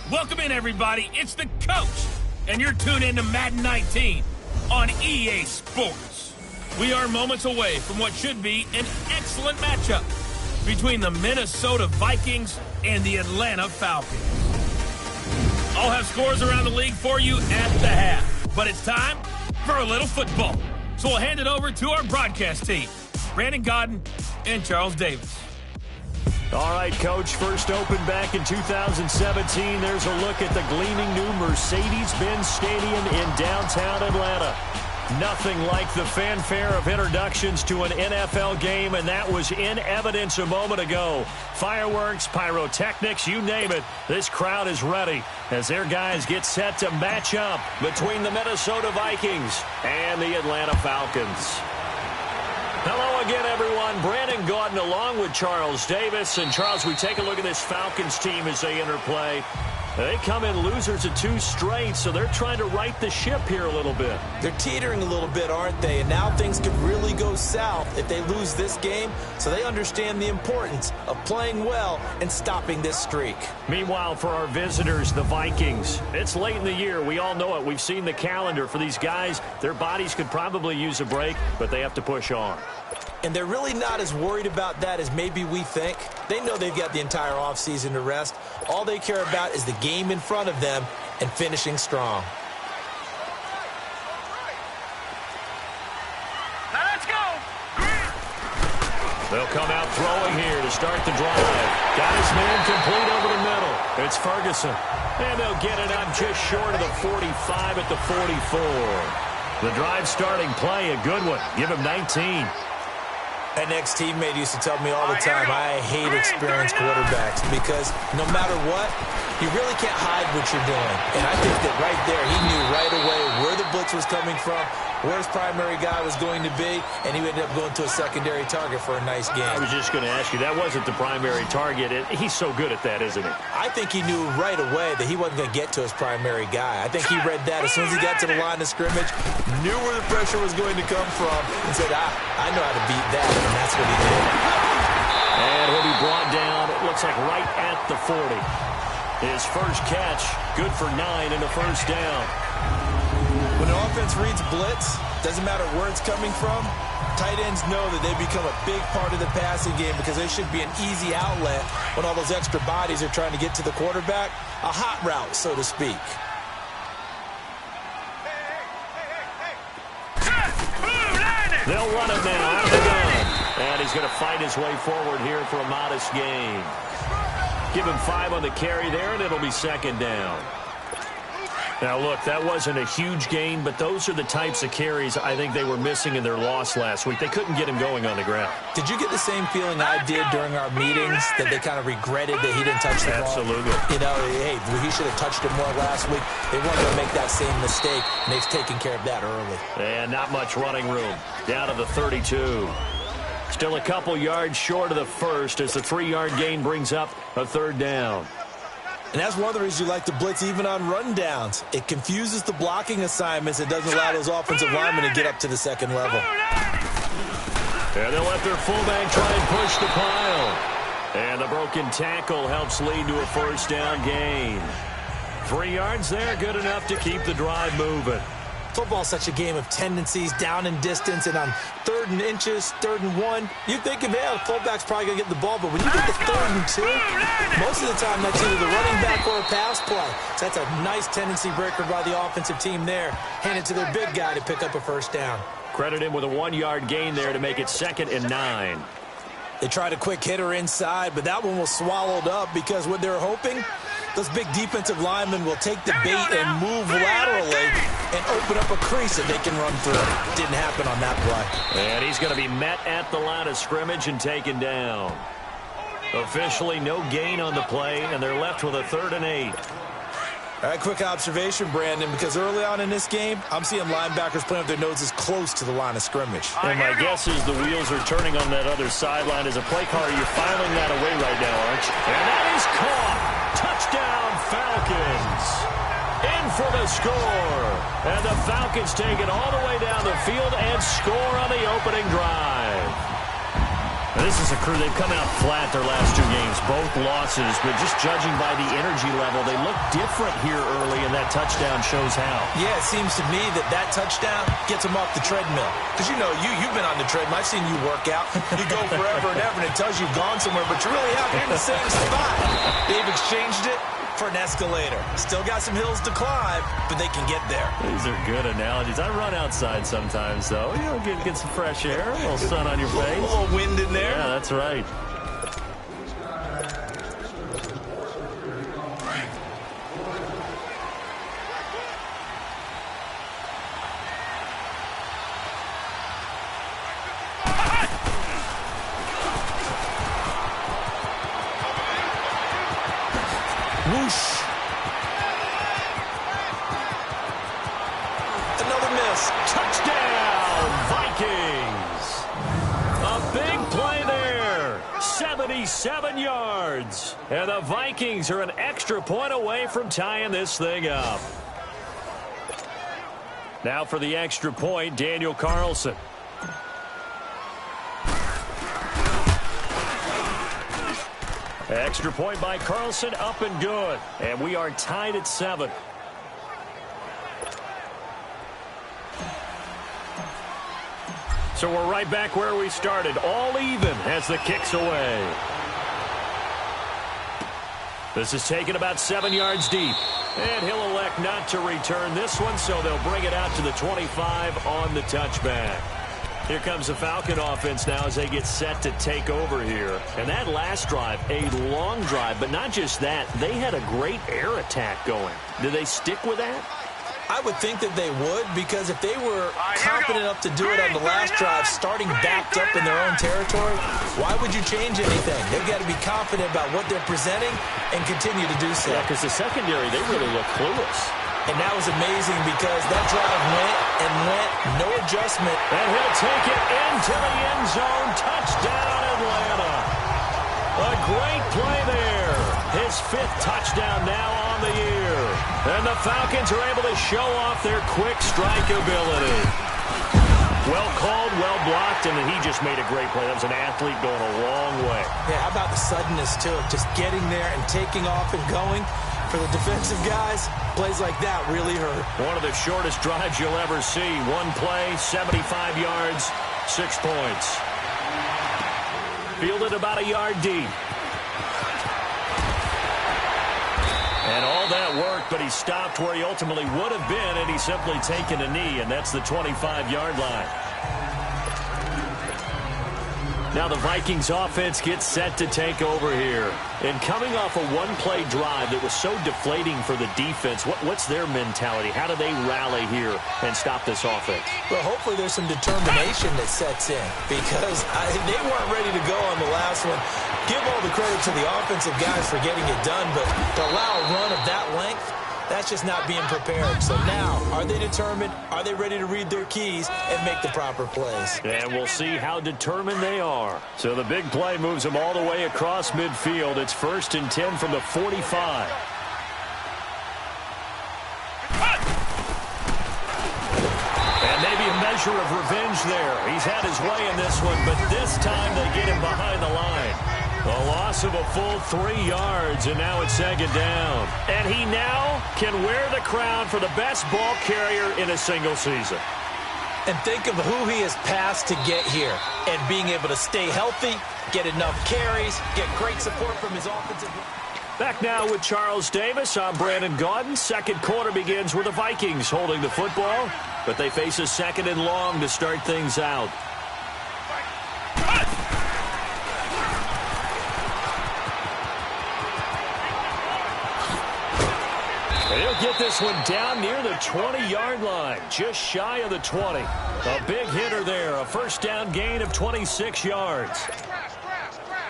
Welcome in, everybody. It's the coach, and you're tuned in to Madden 19 on EA Sports. We are moments away from what should be an excellent matchup between the Minnesota Vikings and the Atlanta Falcons. I'll have scores around the league for you at the half, but it's time for a little football. So we'll hand it over to our broadcast team, Brandon Godden and Charles Davis. All right, Coach, first opened back in 2017. There's a look at the gleaming new Mercedes-Benz Stadium in downtown Atlanta. Nothing like the fanfare of introductions to an NFL game, and that was in evidence a moment ago. Fireworks, pyrotechnics, you name it. This crowd is ready as their guys get set to match up between the Minnesota Vikings and the Atlanta Falcons. Hello again, everyone. Brandon Gaudin along with Charles Davis. And, Charles, we take a look at this Falcons team as they interplay. They come in losers of 2 straight, so they're trying to right the ship here a little bit. They're teetering a little bit, aren't they? And now things could really go south if they lose this game, so they understand the importance of playing well and stopping this streak. Meanwhile, for our visitors, the Vikings, it's late in the year. We all know it. We've seen the calendar for these guys. Their bodies could probably use a break, but they have to push on. And they're really not as worried about that as maybe we think. They know they've got the entire offseason to rest. All they care about is the game in front of them and finishing strong. Let's go! They'll come out throwing here to start the drive. Got his man complete over the middle. It's Ferguson. And they'll get it up just short of the 45 at the 44. The drive starting play, a good one. Give him 19. An ex-teammate used to tell me all the time, I hate experienced quarterbacks because no matter what, you really can't hide what you're doing. And I think that right there, he knew right away where the blitz was coming from, where his primary guy was going to be, and he ended up going to a secondary target for a nice game. I was just going to ask you, that wasn't the primary target. He's so good at that, isn't he? I think he knew right away that he wasn't going to get to his primary guy. I think he read that as soon as he got to the line of scrimmage, knew where the pressure was going to come from, and said, I know how to beat that, and that's what he did. And he'll be brought down, it looks like right at the 40. His first catch, good for 9 and a first down. When an offense reads blitz, doesn't matter where it's coming from, tight ends know that they become a big part of the passing game because they should be an easy outlet when all those extra bodies are trying to get to the quarterback. A hot route, so to speak. They'll run it now out of the gun. And he's going to fight his way forward here for a modest gain. Give him 5 on the carry there, and it'll be second down. Now, look, that wasn't a huge gain, but those are the types of carries I think they were missing in their loss last week. They couldn't get him going on the ground. Did you get the same feeling I did during our meetings, that they kind of regretted that he didn't touch the ball? Absolutely. You know, hey, he should have touched it more last week. They weren't going to make that same mistake, and they've taken care of that early. And not much running room. Down to the 32. Still a couple yards short of the first as the 3-yard gain brings up a third down. And that's one of the reasons you like to blitz even on rundowns. It confuses the blocking assignments. It doesn't allow those offensive linemen to get up to the second level. And they'll let their fullback try and push the pile. And the broken tackle helps lead to a first down gain. 3 yards there, good enough to keep the drive moving. Football's such a game of tendencies, down and distance, and on 3rd and inches, 3rd and 1, you think of, the fullback's probably going to get the ball, but when you get to 3rd and 2, most of the time that's either the running back or a pass play. So that's a nice tendency breaker by the offensive team there. Hand it to their big guy to pick up a first down. Credit him with a 1-yard gain there to make it 2nd and 9. They tried a quick hitter inside, but that one was swallowed up because what they're hoping, those big defensive linemen will take the bait and move laterally and open up a crease that they can run through. Didn't happen on that play. And he's going to be met at the line of scrimmage and taken down. Officially no gain on the play, and they're left with a 3rd and 8. All right, quick observation, Brandon, because early on in this game, I'm seeing linebackers putting up their noses close to the line of scrimmage. And my guess is the wheels are turning on that other sideline. As a play caller, you're filing that away right now, aren't you? And that is caught. Touchdown, Falcons. In for the score. And the Falcons take it all the way down the field and score on the opening drive. This is a crew, they've come out flat their last 2 games, both losses, but just judging by the energy level, they look different here early, and that touchdown shows how. Yeah, it seems to me that touchdown gets them off the treadmill. Because, you know, you've been on the treadmill. I've seen you work out. You go forever and ever, and it tells you you've gone somewhere, but you really haven't in the same spot. They've exchanged it for an escalator. Still got some hills to climb, but they can get there. These are good analogies. I run outside sometimes, though. You know, get some fresh air, a little sun on your face. A little wind in there. Yeah, that's right. Whoosh. Another miss. Touchdown, Vikings. A big play there. 77 yards. And the Vikings are an extra point away from tying this thing up. Now for the extra point, Daniel Carlson. Extra point by Carlson, up and good. And we are tied at 7. So we're right back where we started, all even as the kick's away. This is taken about 7 yards deep. And he'll elect not to return this one, so they'll bring it out to the 25 on the touchback. Here comes the Falcon offense now as they get set to take over here. And that last drive, a long drive, but not just that. They had a great air attack going. Do they stick with that? I would think that they would, because if they were confident enough to do it on the last drive, starting backed up in their own territory, why would you change anything? They've got to be confident about what they're presenting and continue to do so. Yeah, because the secondary, they really look clueless. And that was amazing because that drive went and went, no adjustment. And he'll take it into the end zone. Touchdown, Atlanta. A great play there. His 5th touchdown now on the year. And the Falcons are able to show off their quick strike ability. Well called, well blocked, and he just made a great play. That was an athlete going a long way. Yeah, how about the suddenness, too, of just getting there and taking off and going? For the defensive guys, plays like that really hurt. One of the shortest drives you'll ever see. One play, 75 yards, 6 points. Fielded about a yard deep. And all that worked, but he stopped where he ultimately would have been, and he's simply taken a knee, and that's the 25-yard line. Now the Vikings offense gets set to take over here. And coming off a one-play drive that was so deflating for the defense, what's their mentality? How do they rally here and stop this offense? Well, hopefully there's some determination that sets in, because they weren't ready to go on the last one. Give all the credit to the offensive guys for getting it done, but to allow a run of that length, that's just not being prepared. So now, are they determined? Are they ready to read their keys and make the proper plays? And we'll see how determined they are. So the big play moves them all the way across midfield. It's 1st and 10 from the 45. And maybe a measure of revenge there. He's had his way in this one, but this time they get him behind the line. A loss of a full 3 yards, and now it's 2nd down. And he now can wear the crown for the best ball carrier in a single season. And think of who he has passed to get here. And being able to stay healthy, get enough carries, get great support from his offensive line. Back now with Charles Davis. I'm Brandon Gaudin. 2nd quarter begins with the Vikings holding the football, but they face a 2nd and long to start things out. He'll get this one down near the 20-yard line, just shy of the 20. A big hitter there, a 1st down gain of 26 yards.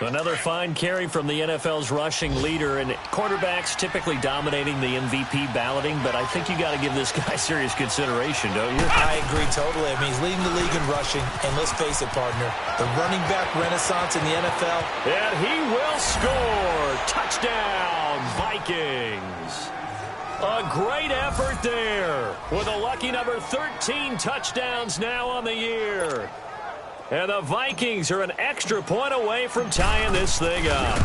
Another fine carry from the NFL's rushing leader, and quarterbacks typically dominating the MVP balloting, but I think you got to give this guy serious consideration, don't you? I agree totally. I mean, he's leading the league in rushing, and let's face it, partner, the running back renaissance in the NFL. And he will score. Touchdown, Vikings. A great effort there with a lucky number 13 touchdowns now on the year. And the Vikings are an extra point away from tying this thing up.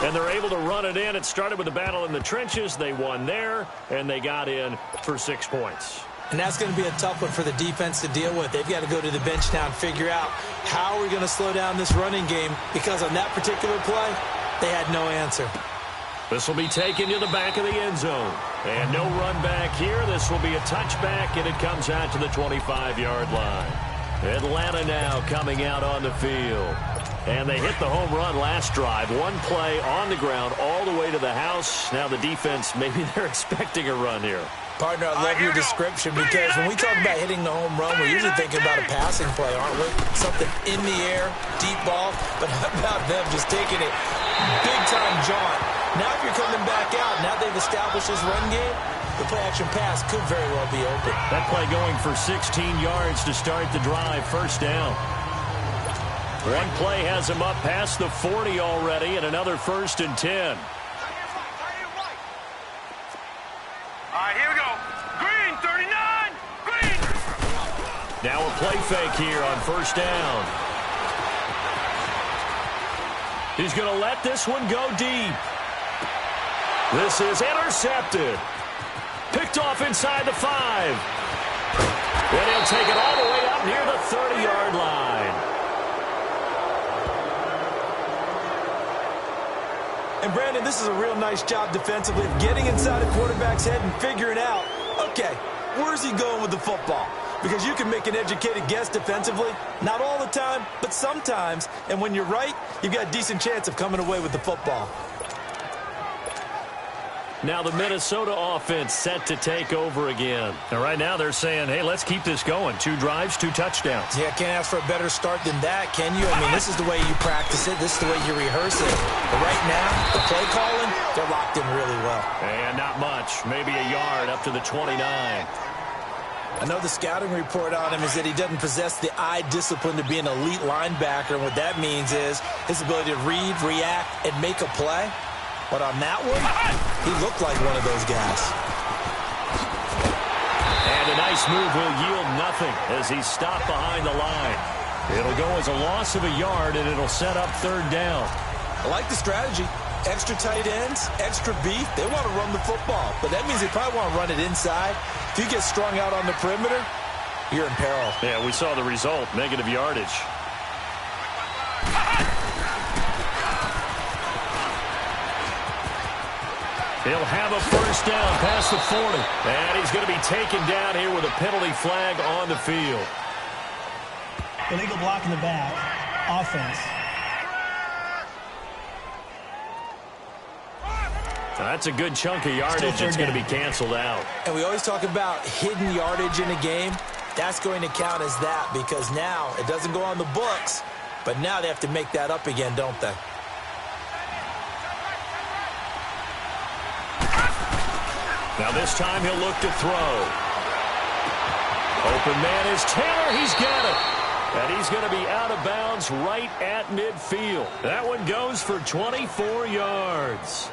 And they're able to run it in. It started with a battle in the trenches. They won there, and they got in for 6 points. And that's going to be a tough one for the defense to deal with. They've got to go to the bench now and figure out how we're going to slow down this running game, because on that particular play, they had no answer. This will be taken to the back of the end zone. And no run back here. This will be a touchback, and it comes out to the 25-yard line. Atlanta now coming out on the field. And they hit the home run last drive. One play on the ground all the way to the house. Now the defense, maybe they're expecting a run here. Partner, I love your description, because when we talk about hitting the home run, we're usually thinking about a passing play, aren't we? Something in the air, deep ball. But how about them just taking it big-time jaunt? Now if you're coming back out, now they've established this run game, the play-action pass could very well be open. That play going for 16 yards to start the drive, first down. One play has him up past the 40 already, and another 1st and 10. All right, here we go. Green, 39, green. Now a play fake here on 1st down. He's going to let this one go deep. This is intercepted. Picked off inside the 5. And he'll take it all the way up near the 30-yard line. And, Brandon, this is a real nice job defensively of getting inside a quarterback's head and figuring out, okay, where's he going with the football? Because you can make an educated guess defensively, not all the time, but sometimes. And when you're right, you've got a decent chance of coming away with the football. Now the Minnesota offense set to take over again. And right now they're saying, hey, let's keep this going. 2 drives, 2 touchdowns. Yeah, can't ask for a better start than that, can you? I mean, this is the way you practice it. This is the way you rehearse it. But right now, the play calling, they're locked in really well. And not much. Maybe a yard up to the 29. I know the scouting report on him is that he doesn't possess the eye discipline to be an elite linebacker. And what that means is his ability to read, react, and make a play. But on that one, he looked like one of those guys. And a nice move will yield nothing as he's stopped behind the line. It'll go as a loss of a yard, and it'll set up 3rd down. I like the strategy. Extra tight ends, extra beef. They want to run the football. But that means they probably want to run it inside. If you get strung out on the perimeter, you're in peril. Yeah, we saw the result, negative yardage. He'll have a 1st down past the 40. And he's going to be taken down here with a penalty flag on the field. Illegal block in the back. Offense. Now that's a good chunk of yardage. It's going to be canceled out. And we always talk about hidden yardage in a game. That's going to count as that, because now it doesn't go on the books, but now they have to make that up again, don't they? Now this time he'll look to throw. Open man is Taylor. He's got it. And he's going to be out of bounds right at midfield. That one goes for 24 yards.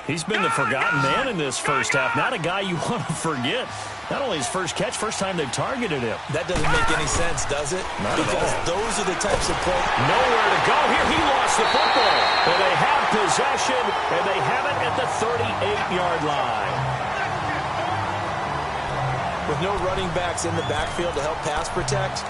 He's been the forgotten man in this first half. Not a guy you want to forget. Not only his first catch, first time they've targeted him. That doesn't make any sense, does it? Not because at all. Those are the types of plays. Nowhere to go here. He lost the football. And they have possession, and they have it at the 38-yard line. With no running backs in the backfield to help pass protect,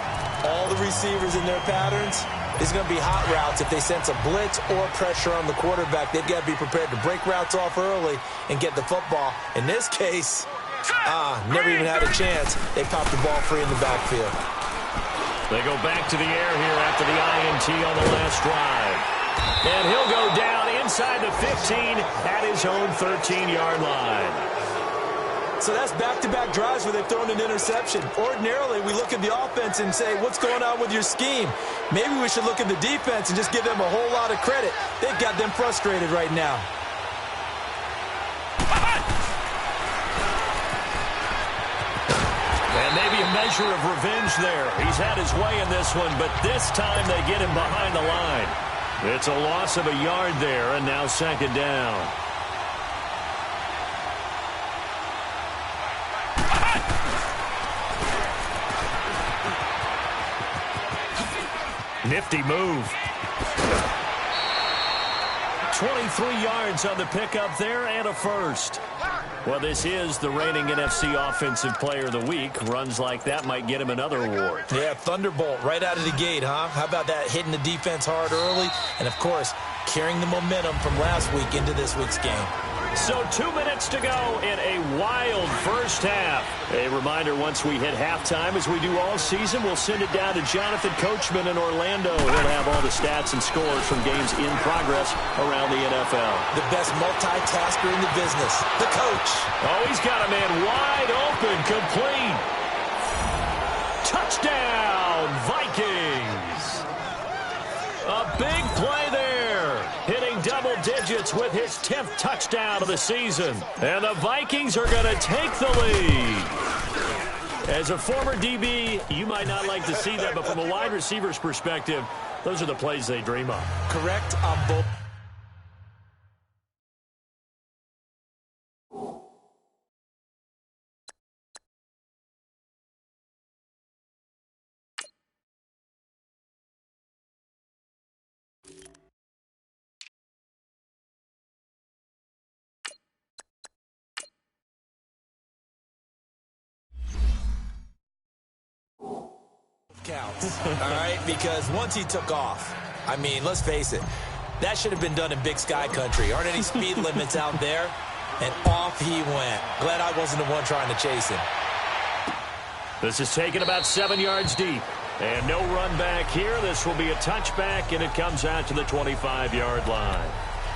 all the receivers in their patterns, it's going to be hot routes. If they sense a blitz or pressure on the quarterback, they've got to be prepared to break routes off early and get the football. In this case, never even had a chance. They popped the ball free in the backfield. They go back to the air here after the INT on the last drive. And he'll go down inside the 15 at his own 13-yard line. So that's back-to-back drives where they've thrown an interception. Ordinarily, we look at the offense and say, what's going on with your scheme? Maybe we should look at the defense and just give them a whole lot of credit. They've got them frustrated right now. And maybe a measure of revenge there. He's had his way in this one, but this time they get him behind the line. It's a loss of a yard there, and now 2nd down. Nifty move. 23 yards on the pickup there and a first. Well, this is the reigning NFC Offensive Player of the Week. Runs like that might get him another award. Yeah, thunderbolt right out of the gate, huh? How about that, hitting the defense hard early? And, of course, carrying the momentum from last week into this week's game. So 2 minutes to go in a wild first half. A reminder, once we hit halftime, as we do all season, we'll send it down to Jonathan Coachman in Orlando. He'll have all the stats and scores from games in progress around the NFL. The best multitasker in the business, the coach. Oh, he's got a man wide open, complete. Touchdown, Vikings. A big play there, hitting double digits with his 10th touchdown of the season. And the Vikings are going to take the lead. As a former DB, you might not like to see that, but from a wide receiver's perspective, those are the plays they dream of. Correct on both. Counts, all right? Because once he took off, I mean, let's face it, that should have been done in Big Sky country. Aren't any speed limits out there? And off he went. Glad I wasn't the one trying to chase him. This is taken about 7 yards deep. And no run back here. This will be a touchback, and it comes out to the 25-yard line.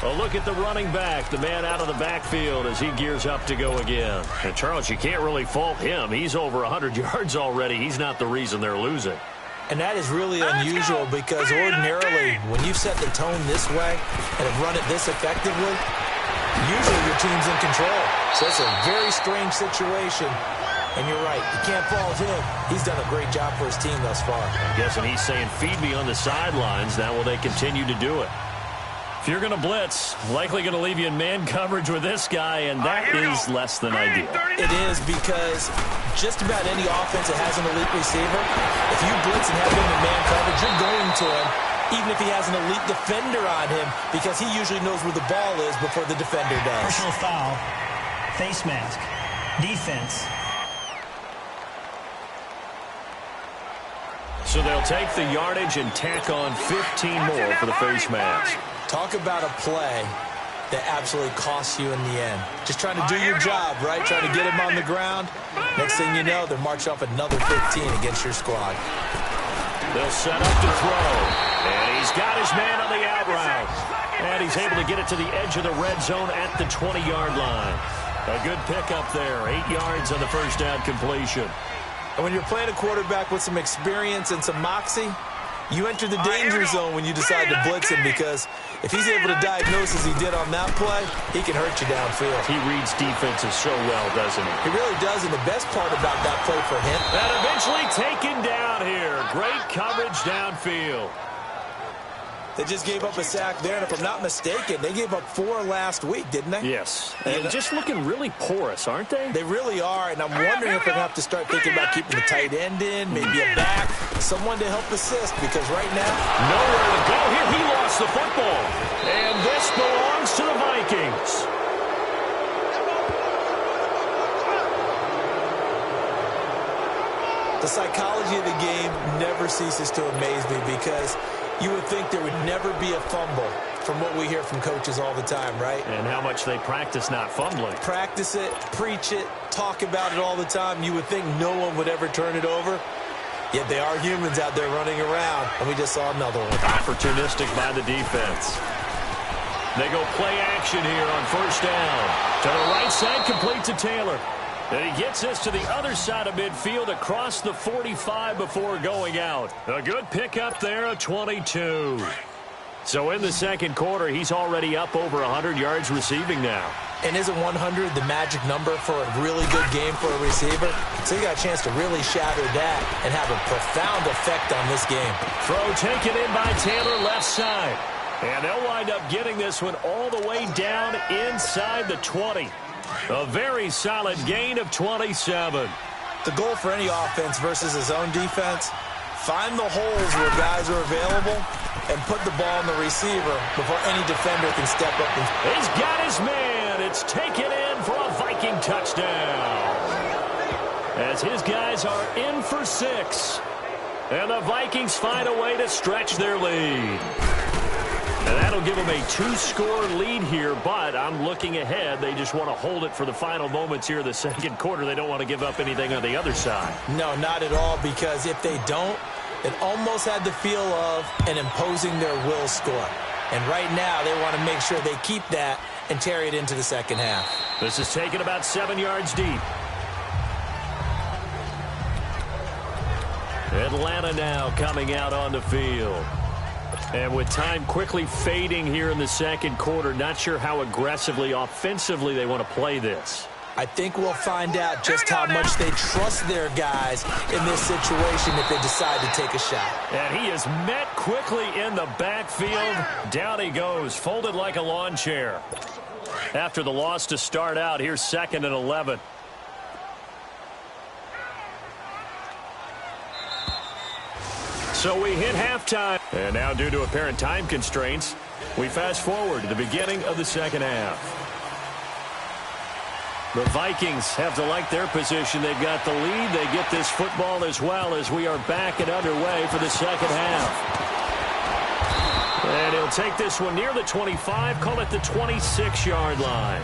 A look at the running back, the man out of the backfield as he gears up to go again. And Charles, you can't really fault him. He's over 100 yards already. He's not the reason they're losing. And that is really unusual because ordinarily, when you set the tone this way and have run it this effectively, usually your team's in control. So it's a very strange situation. And you're right, you can't fault him. He's done a great job for his team thus far. I'm guessing he's saying, feed me on the sidelines. Now will they continue to do it? If you're going to blitz, likely going to leave you in man coverage with this guy, and that is less than ideal. It is because just about any offense that has an elite receiver, if you blitz and have him in man coverage, you're going to him, even if he has an elite defender on him, because he usually knows where the ball is before the defender does. Personal foul, face mask, defense. So they'll take the yardage and tack on 15 more for the face mask. Talk about a play that absolutely costs you in the end. Just trying to do your job, right? Trying to get him on the ground. Next thing you know, they're marching off another 15 against your squad. They'll set up to throw. And he's got his man on the out route. And he's able to get it to the edge of the red zone at the 20-yard line. A good pickup there. 8 yards on the first down completion. And when you're playing a quarterback with some experience and some moxie, you enter the danger zone when you decide to blitz him, because if he's able to diagnose as he did on that play, he can hurt you downfield. He reads defenses so well, doesn't he? He really does, and the best part about that play for him. And eventually taken down here. Great coverage downfield. They just gave up a sack there, and if I'm not mistaken, they gave up 4 last week, didn't they? Yes. And just looking really porous, aren't they? They really are, and I'm wondering if they're going to have to start thinking about keeping the tight end in, maybe a back, someone to help assist, because right now, nowhere to go here. He lost the football. And this belongs to the Vikings. The psychology of the game never ceases to amaze me, because you would think there would never be a fumble from what we hear from coaches all the time, right? And how much they practice not fumbling. Practice it, preach it, talk about it all the time. You would think no one would ever turn it over. Yet they are humans out there running around, and we just saw another one. Opportunistic by the defense. They go play action here on first down. To the right side, complete to Taylor. And he gets us to the other side of midfield across the 45 before going out. A good pickup there, a 22. So in the second quarter, he's already up over 100 yards receiving now. And isn't 100 the magic number for a really good game for a receiver? So you got a chance to really shatter that and have a profound effect on this game. Throw taken in by Taylor, left side. And they'll wind up getting this one all the way down inside the 20. A very solid gain of 27. The goal for any offense versus his own defense Find the holes where guys are available and put the ball in the receiver before any defender can step up. He's got his man. It's taken in for a Viking touchdown. As his guys are in for 6. And the Vikings find a way to stretch their lead. And that'll give them a 2-score lead here, but I'm looking ahead. They just want to hold it for the final moments here of the second quarter. They don't want to give up anything on the other side. No, not at all, because if they don't, it almost had the feel of an imposing their will score. And right now, they want to make sure they keep that and carry it into the second half. This is taken about 7 yards deep. Atlanta now coming out on the field. And with time quickly fading here in the second quarter, not sure how aggressively, offensively they want to play this. I think we'll find out just how much they trust their guys in this situation if they decide to take a shot. And he is met quickly in the backfield. Down he goes, folded like a lawn chair. After the loss to start out, here's 2nd and 11. So we hit halftime. And now, due to apparent time constraints, we fast forward to the beginning of the second half. The Vikings have to like their position. They've got the lead. They get this football as well as we are back and underway for the second half. And he'll take this one near the 25, call it the 26-yard line.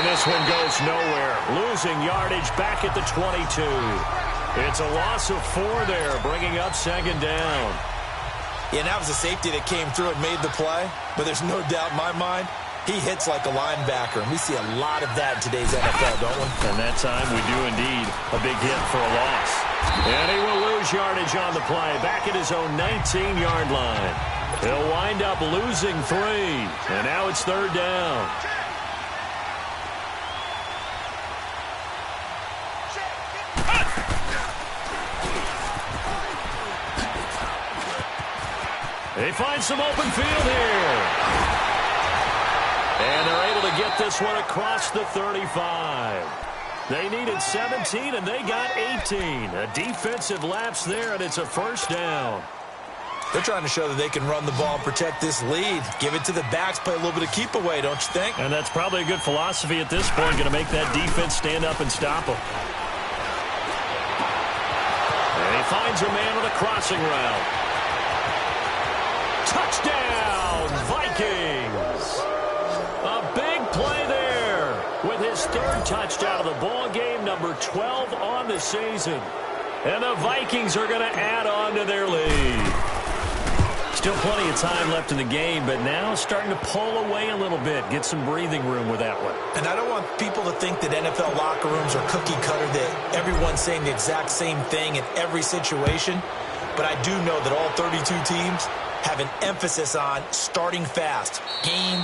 This one goes nowhere. Losing yardage back at the 22. It's a loss of 4 there, bringing up 2nd down. Yeah, that was a safety that came through and made the play. But there's no doubt in my mind, he hits like a linebacker. And we see a lot of that in today's NFL, don't we? And that time we do indeed. A big hit for a loss. And he will lose yardage on the play. Back at his own 19-yard line. He'll wind up losing 3. And now it's 3rd down. They find some open field here. And they're able to get this one across the 35. They needed 17, and they got 18. A defensive lapse there, and it's a 1st down. They're trying to show that they can run the ball, protect this lead. Give it to the backs, play a little bit of keep away, don't you think? And that's probably a good philosophy at this point, going to make that defense stand up and stop them. And he finds a man with a crossing route. Touchdown, Vikings! A big play there with his 3rd touchdown of the ball game, number 12 on the season. And the Vikings are going to add on to their lead. Still plenty of time left in the game, but now starting to pull away a little bit, get some breathing room with that one. And I don't want people to think that NFL locker rooms are cookie cutter, that everyone's saying the exact same thing in every situation. But I do know that all 32 teams have an emphasis on starting fast. Game,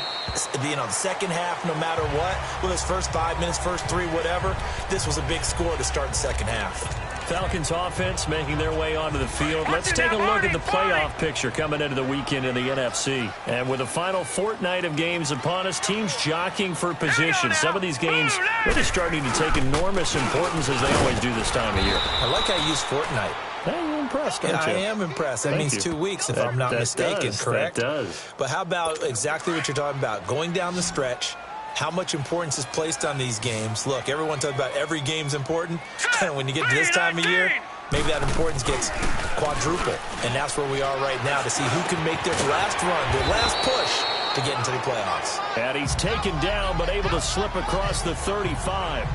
the second half, no matter what. Well, his first 5 minutes, first 3, whatever. This was a big score to start the second half. Falcons offense making their way onto the field. Let's take a look at the playoff picture coming into the weekend in the NFC. And with the final fortnight of games upon us, teams jockeying for position. Some of these games really starting to take enormous importance as they always do this time of year. I like how you use fortnight. Hey, you're impressed, aren't you? I am impressed. That means 2 weeks, if I'm not mistaken, correct? That does. But how about exactly what you're talking about? Going down the stretch, how much importance is placed on these games? Look, everyone talks about every game's important. And when you get to this time of year, maybe that importance gets quadruple. And that's where we are right now to see who can make their last run, their last push to get into the playoffs. And he's taken down, but able to slip across the 35.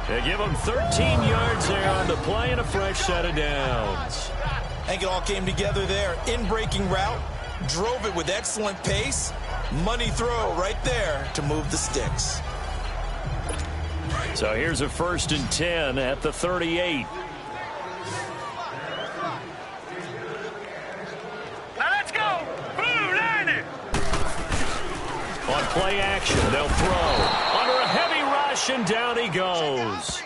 They give him 13 yards there on the play and a fresh set of downs. I think it all came together there. In-breaking route, drove it with excellent pace. Money throw right there to move the sticks. So here's a 1st and 10 at the 38. Now let's go. Blue line. On play action, they'll throw. Under a heavy rush, and down he goes.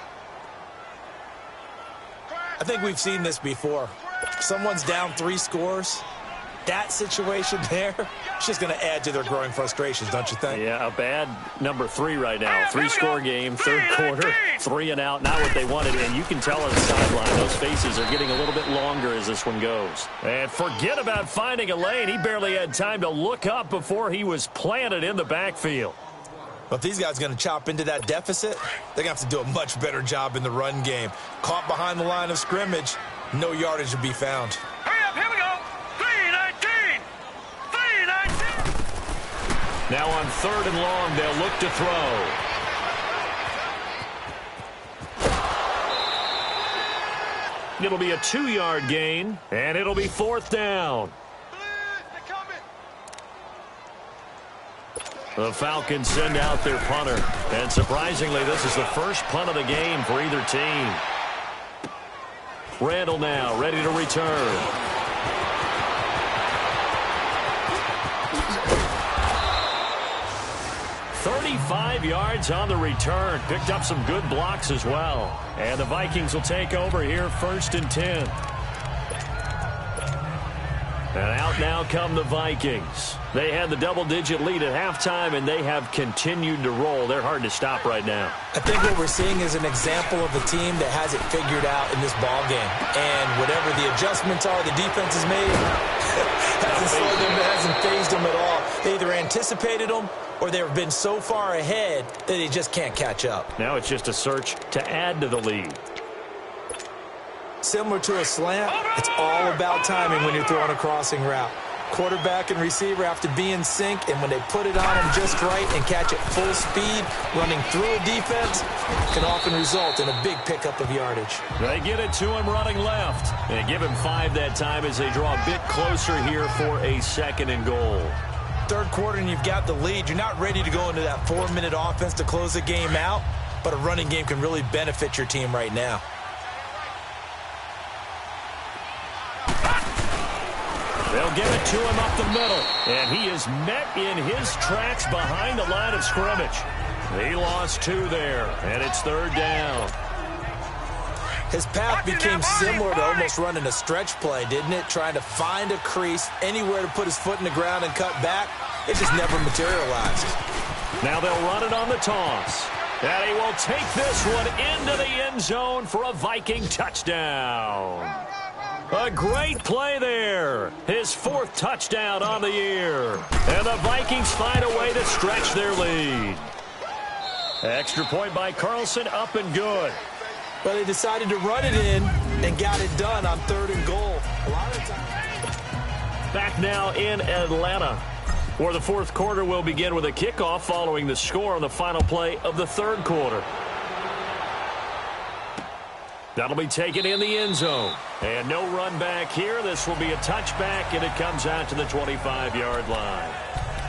think we've seen this before. Someone's down 3 scores. That situation there, it's just going to add to their growing frustrations, don't you think? Yeah, a bad number 3 right now. 3-score game, third quarter, 3 and out, not what they wanted. And you can tell on the sideline, those faces are getting a little bit longer as this one goes. And forget about finding a lane. He barely had time to look up before he was planted in the backfield. But if these guys are going to chop into that deficit, they're going to have to do a much better job in the run game. Caught behind the line of scrimmage, no yardage to be found. Hurry up, here we go. 3-19. 3-19. Now on 3rd and long, they'll look to throw. It'll be a 2-yard gain, and it'll be 4th down. The Falcons send out their punter. And surprisingly, this is the first punt of the game for either team. Randall now ready to return. "35 yards on the return. Picked up some good blocks as well. And the Vikings will take over here 1st and 10. And out now come the Vikings. They had the double-digit lead at halftime, and they have continued to roll. They're hard to stop right now. I think what we're seeing is an example of a team that has it figured out in this ball game. And whatever the adjustments are the defense has made, hasn't phased them at all. They either anticipated them or they've been so far ahead that they just can't catch up. Now it's just a search to add to the lead. Similar to a slant, it's all about timing when you're throwing a crossing route. Quarterback and receiver have to be in sync, and when they put it on them just right and catch it full speed, running through a defense can often result in a big pickup of yardage. They get it to him running left. And give him 5 that time as they draw a bit closer here for a 2nd and goal. Third quarter and you've got the lead. You're not ready to go into that 4-minute offense to close the game out, but a running game can really benefit your team right now. They'll give it to him up the middle. And he is met in his tracks behind the line of scrimmage. He lost 2 there, and it's 3rd down. His path became similar to almost running a stretch play, didn't it? Trying to find a crease, anywhere to put his foot in the ground and cut back. It just never materialized. Now they'll run it on the toss. And he will take this one into the end zone for a Viking touchdown. A great play there. His 4th touchdown on the year. And the Vikings find a way to stretch their lead. Extra point by Carlson, up and good. But they decided to run it in and got it done on 3rd and goal. A lot of times. Back now in Atlanta, where the 4th quarter will begin with a kickoff following the score on the final play of the 3rd quarter. That'll be taken in the end zone. And no run back here. This will be a touchback, and it comes out to the 25-yard line.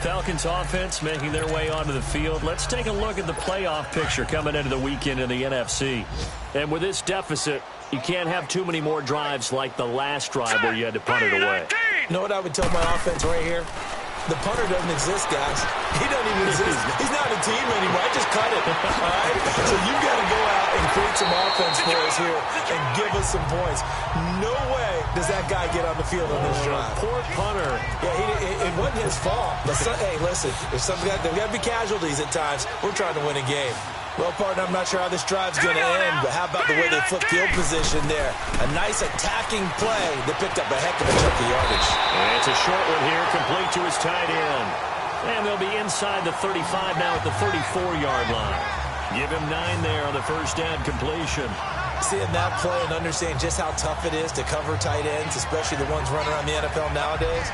Falcons offense making their way onto the field. Let's take a look at the playoff picture coming into the weekend in the NFC. And with this deficit, you can't have too many more drives like the last drive where you had to punt it away. You know what I would tell my offense right here? The punter doesn't exist, guys. He doesn't even exist. He's not a team anymore. I just cut it. All right? So you've got to go out and create some offense for us here and give us some points. No way does that guy get on the field on this drive. Poor punter. Yeah, it wasn't his fault. But hey, listen, there's got to be casualties at times. We're trying to win a game. Well, partner, I'm not sure how this drive's going to end, but how about the way they flip field position there? A nice attacking play that picked up a heck of a chunk of yardage. And it's a short one here, complete to his tight end. And they'll be inside the 35 now at the 34-yard line. Give him 9 there on the first down completion. Seeing that play and understanding just how tough it is to cover tight ends, especially the ones running around the NFL nowadays,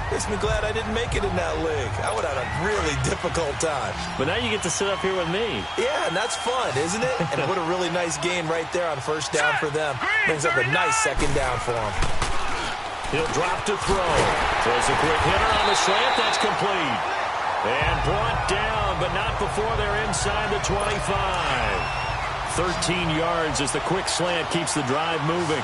makes me glad I didn't make it in that league. I would have had a really difficult time. But now you get to sit up here with me. Yeah, and that's fun, isn't it? And what a really nice game right there on first down for them. Brings up a nice 2nd down for them. He'll drop to throw. Throws a quick hitter on the slant. That's complete. And brought down, but not before they're inside the 25. 13 yards as the quick slant keeps the drive moving.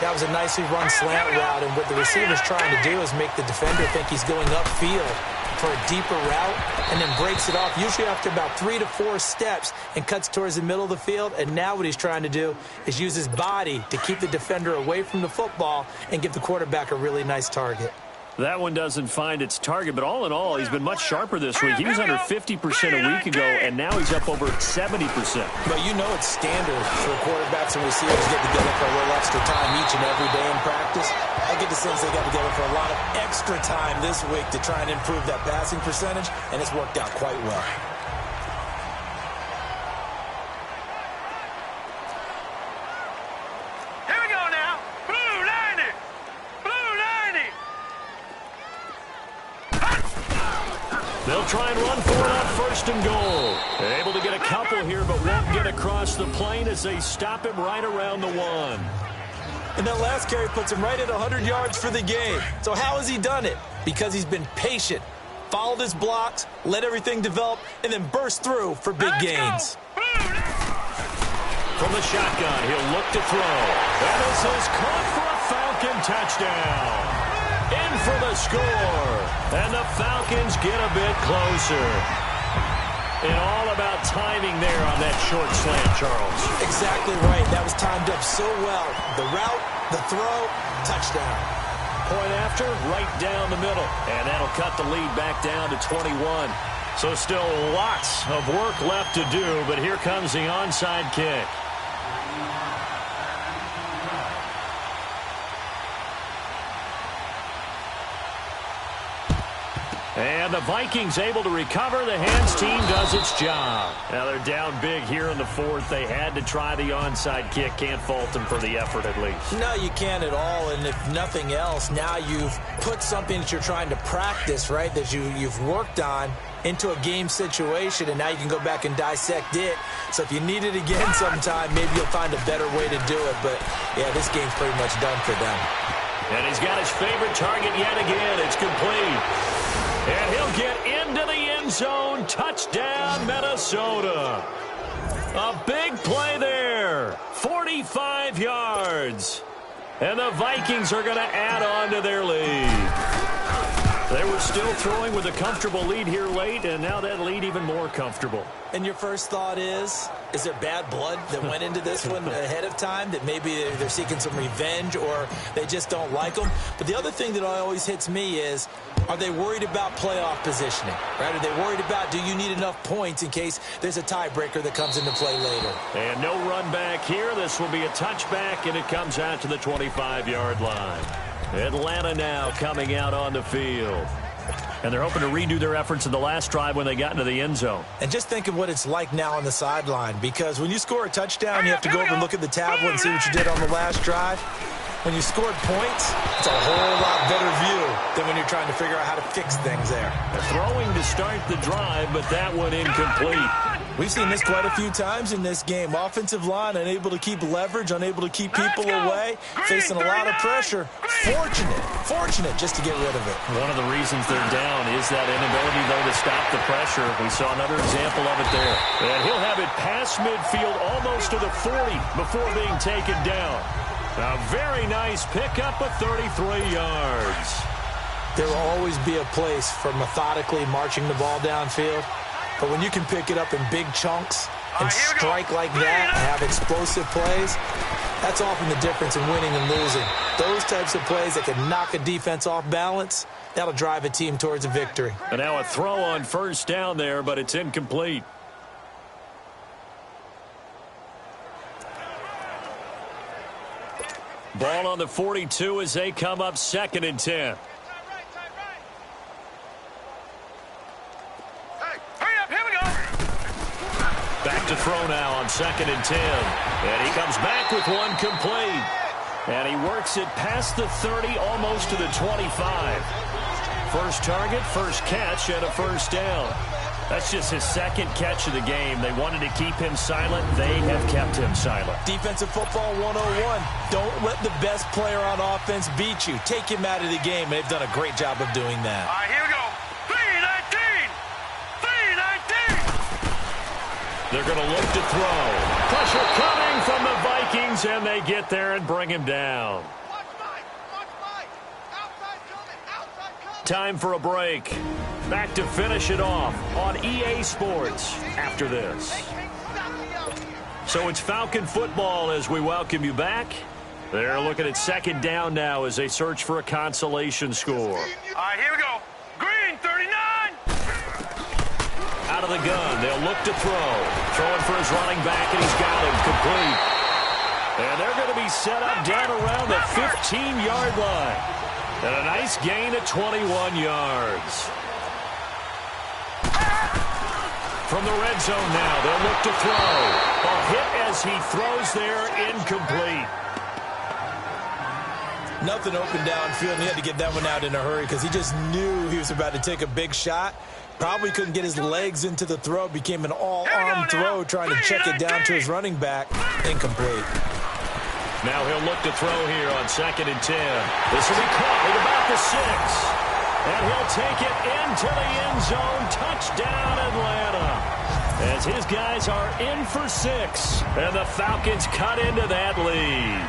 That was a nicely run slant route, and what the receiver's trying to do is make the defender think he's going upfield for a deeper route, and then breaks it off, usually after about 3 to 4 steps, and cuts towards the middle of the field. And now what he's trying to do is use his body to keep the defender away from the football and give the quarterback a really nice target. That one doesn't find its target, but all in all, he's been much sharper this week. He was under 50% a week ago, and now he's up over 70%. But you know it's standard for quarterbacks and receivers get together for a little extra time each and every day in practice. I get the sense they got together for a lot of extra time this week to try and improve that passing percentage, and it's worked out quite well. Here we go now. Blue 90. Blue 90. They'll try and run for it on first and goal. Able to get a couple here, but won't get across the plane as they stop him right around the 1. And that last carry puts him right at 100 yards for the game. So how has he done it? Because he's been patient, followed his blocks, let everything develop, and then burst through for big gains. From the shotgun, he'll look to throw. And this is caught for a Falcon touchdown. In for the score. And the Falcons get a bit closer. And all about timing there on that short slant, Charles. Exactly right. That was timed up so well. The route, the throw, touchdown. Point after, right down the middle. And that'll cut the lead back down to 21. So still lots of work left to do, but here comes the onside kick. And the Vikings able to recover. The hands team does its job. Now they're down big here in the 4th. They had to try the onside kick. Can't fault them for the effort at least. No, you can't at all. And if nothing else, now you've put something that you're trying to practice, right, that you've worked on into a game situation, and now you can go back and dissect it. So if you need it again sometime, maybe you'll find a better way to do it. But, yeah, this game's pretty much done for them. And he's got his favorite target yet again. It's complete. And he'll get into the end zone. Touchdown, Minnesota. A big play there. 45 yards. And the Vikings are going to add on to their lead. They were still throwing with a comfortable lead here late, and now that lead even more comfortable. And your first thought is there bad blood that went into this one ahead of time, that maybe they're seeking some revenge or they just don't like them? But the other thing that always hits me is, are they worried about playoff positioning? Right? Are they worried about, do you need enough points in case there's a tiebreaker that comes into play later? And no run back here. This will be a touchback, and it comes out to the 25-yard line. Atlanta now coming out on the field. And they're hoping to redo their efforts in the last drive when they got into the end zone. And just think of what it's like now on the sideline, because when you score a touchdown, you have to go over and look at the tablet and see what you did on the last drive. When you scored points, it's a whole lot better view than when you're trying to figure out how to fix things there. Throwing to start the drive, but that one incomplete. We've seen this quite a few times in this game. Offensive line unable to keep leverage, unable to keep people away, facing a lot of pressure. Fortunate just to get rid of it. One of the reasons they're down is that inability, though, to stop the pressure. We saw another example of it there. And he'll have it past midfield almost to the 40 before being taken down. A very nice pickup of 33 yards. There will always be a place for methodically marching the ball downfield. But when you can pick it up in big chunks and strike like that and have explosive plays, that's often the difference in winning and losing. Those types of plays that can knock a defense off balance, that'll drive a team towards a victory. And now a throw on first down there, but it's incomplete. Ball on the 42 as they come up 2nd and 10. Back to throw now on 2nd and 10. And he comes back with one complete. And he works it past the 30, almost to the 25. First target, first catch, and a first down. That's just his 2nd catch of the game. They wanted to keep him silent. They have kept him silent. Defensive football 101. Don't let the best player on offense beat you. Take him out of the game. They've done a great job of doing that. All right, here we go. 3-19. 3-19. They're going to look to throw. Pressure coming from the Vikings. Vikings, and they get there and bring him down. Time for a break. Back to finish it off on EA Sports after this. So it's Falcon football as we welcome you back. They're looking at second down now as they search for a consolation score. All right, here we go. Green, 39! Out of the gun, they'll look to throw. Throwing for his running back, and he's got him complete. And they're going to be set up down around the 15-yard line. And a nice gain of 21 yards. From the red zone now, they'll look to throw. A hit as he throws there, incomplete. Nothing open downfield, and he had to get that one out in a hurry because he just knew he was about to take a big shot. Probably couldn't get his legs into the throw. Became an all-arm throw trying to check it down to his running back. Incomplete. Now he'll look to throw here on 2nd and 10. This will be caught at about the 6. And he'll take it into the end zone. Touchdown, Atlanta. As his guys are in for 6. And the Falcons cut into that lead.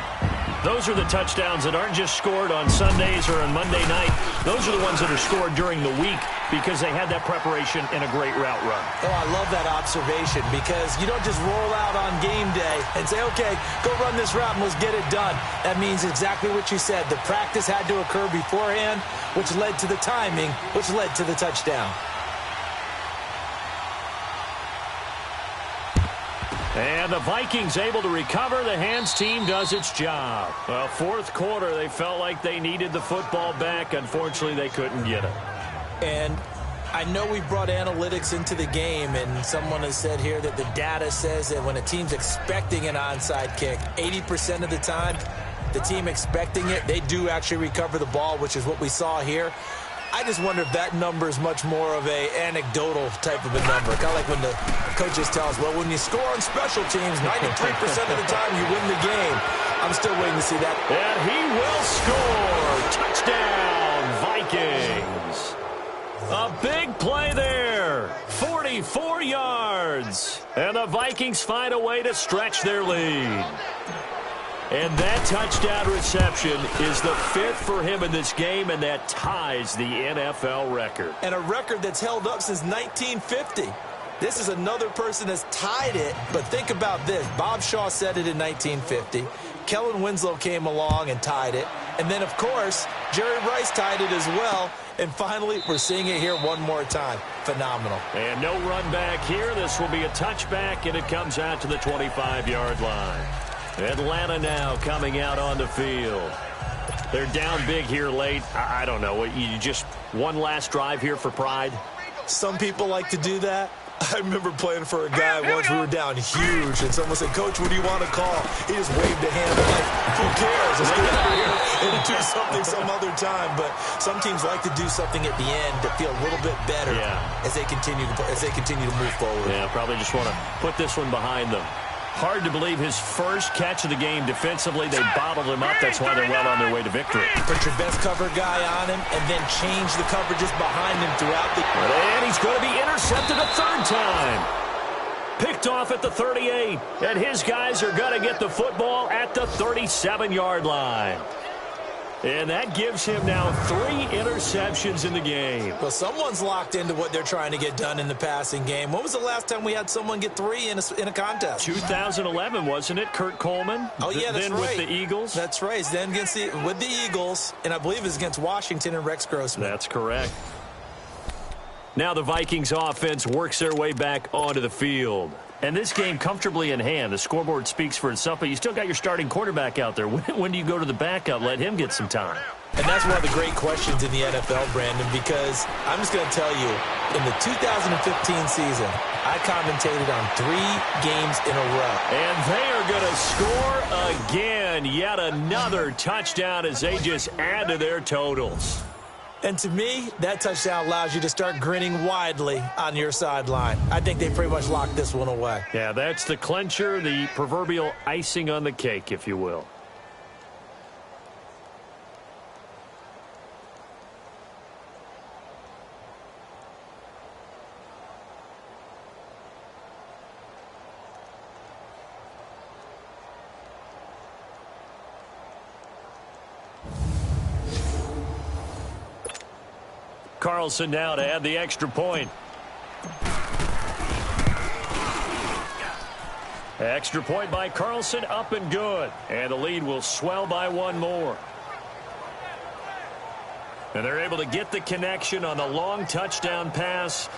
Those are the touchdowns that aren't just scored on Sundays or on Monday night. Those are the ones that are scored during the week because they had that preparation and a great route run. Oh, I love that observation because you don't just roll out on game day and say, okay, go run this route and let's get it done. That means exactly what you said. The practice had to occur beforehand, which led to the timing, which led to the touchdown. And the Vikings able to recover. The hands team does its job. Well, fourth quarter, they felt like they needed the football back. Unfortunately, they couldn't get it. And I know we brought analytics into the game, and someone has said here that the data says that when a team's expecting an onside kick, 80% of the time, the team expecting it, they do actually recover the ball, which is what we saw here. I just wonder if that number is much more of a anecdotal type of a number. Kind of like when the coaches tell us, well, when you score on special teams, 93% of the time you win the game. I'm still waiting to see that. And he will score. Touchdown, Vikings. A big play there. 44 yards. And the Vikings find a way to stretch their lead. And that touchdown reception is the 5th for him in this game, and that ties the NFL record. And a record that's held up since 1950. This is another person that's tied it, but think about this. Bob Shaw said it in 1950. Kellen Winslow came along and tied it. And then, of course, Jerry Rice tied it as well. And finally, we're seeing it here one more time. Phenomenal. And no run back here. This will be a touchback, and it comes out to the 25-yard line. Atlanta now coming out on the field. They're down big here late. I don't know. You just one last drive here for pride? Some people like to do that. I remember playing for a guy once. We were down huge, and someone said, Coach, what do you want to call? He just waved a hand. I'm like, who cares? Let's get out of here and do something some other time. But some teams like to do something at the end to feel a little bit better as they continue to move forward. Yeah, probably just want to put this one behind them. Hard to believe his first catch of the game defensively. They bottled him up. That's why they're well on their way to victory. Put your best cover guy on him and then change the coverages behind him throughout the... And he's going to be intercepted a 3rd time. Picked off at the 38. And his guys are going to get the football at the 37-yard line. And that gives him now 3 interceptions in the game. Well, someone's locked into what they're trying to get done in the passing game. When was the last time we had someone get 3 in a contest? 2011, wasn't it? Kurt Coleman? Oh, yeah, that's then right. With the Eagles? That's right. Then with the Eagles, and I believe it was against Washington and Rex Grossman. That's correct. Now the Vikings offense works their way back onto the field. And this game comfortably in hand. The scoreboard speaks for itself, but you still got your starting quarterback out there. When do you go to the backup? Let him get some time. And that's one of the great questions in the NFL, Brandon, because I'm just going to tell you, in the 2015 season, I commentated on 3 games in a row. And they are going to score again. Yet another touchdown as they just add to their totals. And to me, that touchdown allows you to start grinning widely on your sideline. I think they pretty much locked this one away. Yeah, that's the clincher, the proverbial icing on the cake, if you will. Carlson now to add the extra point. Extra point by Carlson, up and good. And the lead will swell by one more. And they're able to get the connection on the long touchdown pass.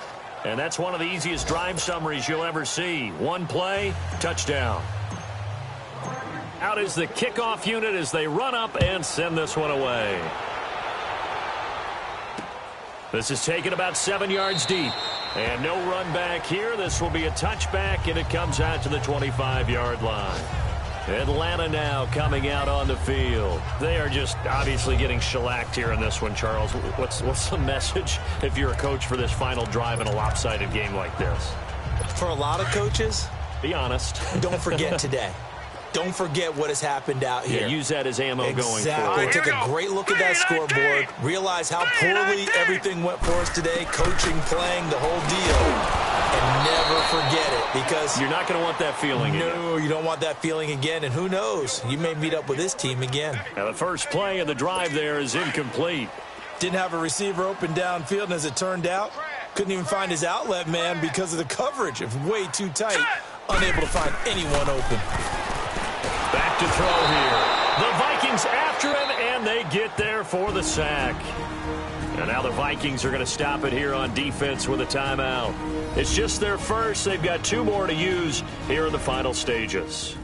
And that's one of the easiest drive summaries you'll ever see. One play, touchdown. Out is the kickoff unit as they run up and send this one away. This is taken about 7 yards deep. And no run back here. This will be a touchback, and it comes out to the 25-yard line. Atlanta now coming out on the field. They are just obviously getting shellacked here in this one, Charles. What's the message if you're a coach for this final drive in a lopsided game like this? For a lot of coaches, be honest. Don't forget today. Don't forget what has happened out here. Yeah, use that as ammo going exactly. forward. Take a great look at that scoreboard. Realize how poorly everything went for us today. Coaching, playing, the whole deal. And never forget it, because you're not going to want that feeling again. No, you don't want that feeling again. And who knows? You may meet up with this team again. Now the first play of the drive there is incomplete. Didn't have a receiver open downfield, and as it turned out, couldn't even find his outlet man because of the coverage. It was way too tight. Unable to find anyone open. Back to throw here. The Vikings after him, and they get there for the sack. And now the Vikings are going to stop it here on defense with a timeout. It's just their first. They've got 2 more to use here in the final stages.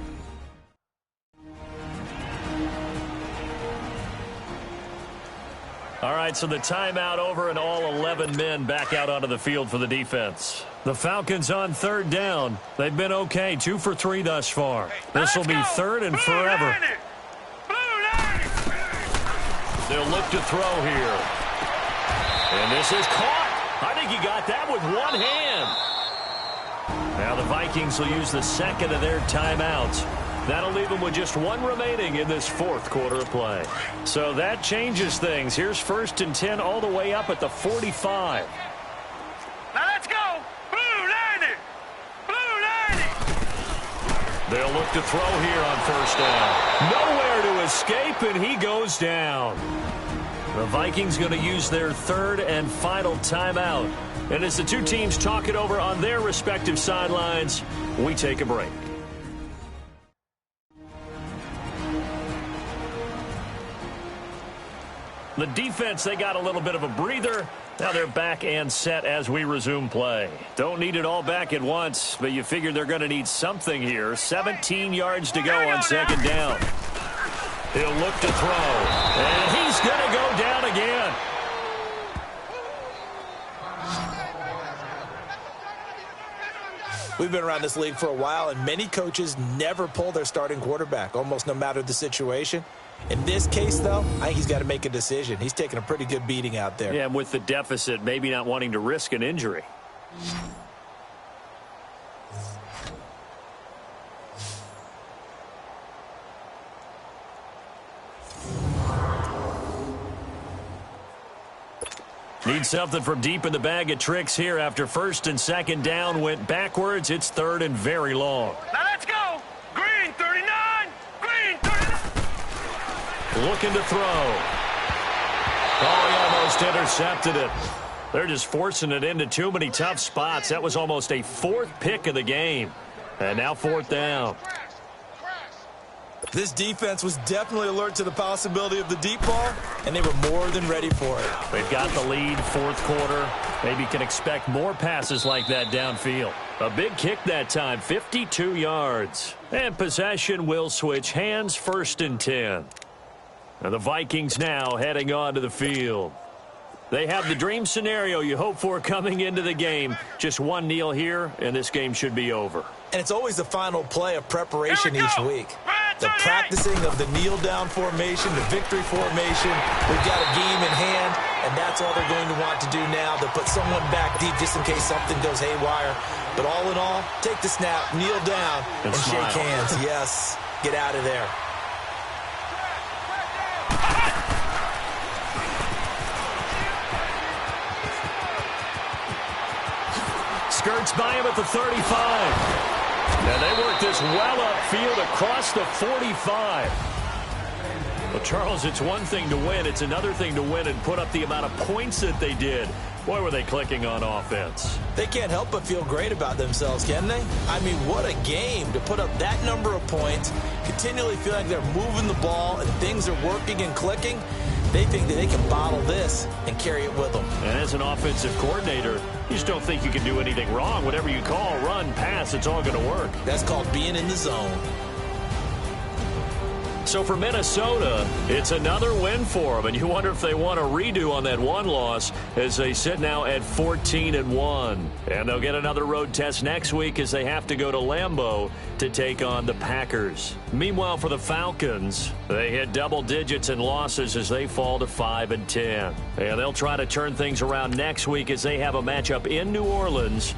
All right, so the timeout over and all 11 men back out onto the field for the defense. The Falcons on third down. They've been okay, 2 for 3 thus far. This will be third and forever. They'll look to throw here. And this is caught. I think he got that with one hand. Now the Vikings will use the second of their timeouts. That'll leave them with just 1 remaining in this 4th quarter of play. So that changes things. Here's 1st and 10 all the way up at the 45. Now let's go. Blue 90. Blue 90. They'll look to throw here on 1st down. Nowhere to escape, and he goes down. The Vikings going to use their 3rd and final timeout. And as the 2 teams talk it over on their respective sidelines, we take a break. The defense, they got a little bit of a breather. Now they're back and set as we resume play. Don't need it all back at once, but you figure they're going to need something here. 17 yards to go on 2nd down. He'll look to throw, and he's going to go down again. We've been around this league for a while, and many coaches never pull their starting quarterback, almost no matter the situation. In this case, though, I think he's got to make a decision. He's taking a pretty good beating out there. Yeah, and with the deficit, maybe not wanting to risk an injury. Need something from deep in the bag of tricks here after 1st and 2nd down went backwards. It's 3rd and very long. Now let's go. Green 39. Green 39. Looking to throw. Oh, he almost intercepted it. They're just forcing it into too many tough spots. That was almost a 4th pick of the game. And now 4th down. This defense was definitely alert to the possibility of the deep ball, and they were more than ready for it. They've got the lead, 4th quarter. Maybe can expect more passes like that downfield. A big kick that time, 52 yards. And possession will switch hands, 1st and 10. And the Vikings now heading onto the field. They have the dream scenario you hope for coming into the game. Just 1 kneel here, and this game should be over. And it's always the final play of preparation each week. The practicing of the kneel-down formation, the victory formation. We've got a game in hand, and that's all they're going to want to do now. They'll put someone back deep just in case something goes haywire. But all in all, take the snap, kneel down, and shake hands. Yes, get out of there. Skirts by him at the 35. And they work this well upfield across the 45. Well, Charles, it's one thing to win. It's another thing to win and put up the amount of points that they did. Boy, were they clicking on offense. They can't help but feel great about themselves, can they? I mean, what a game to put up that number of points, continually feel like they're moving the ball and things are working and clicking. They think that they can bottle this and carry it with them. And as an offensive coordinator, you just don't think you can do anything wrong. Whatever you call, run, pass, it's all going to work. That's called being in the zone. So for Minnesota, it's another win for them, and you wonder if they want a redo on that one loss as they sit now at 14-1. And they'll get another road test next week as they have to go to Lambeau to take on the Packers. Meanwhile, for the Falcons, they hit double digits in losses as they fall to 5-10. And they'll try to turn things around next week as they have a matchup in New Orleans.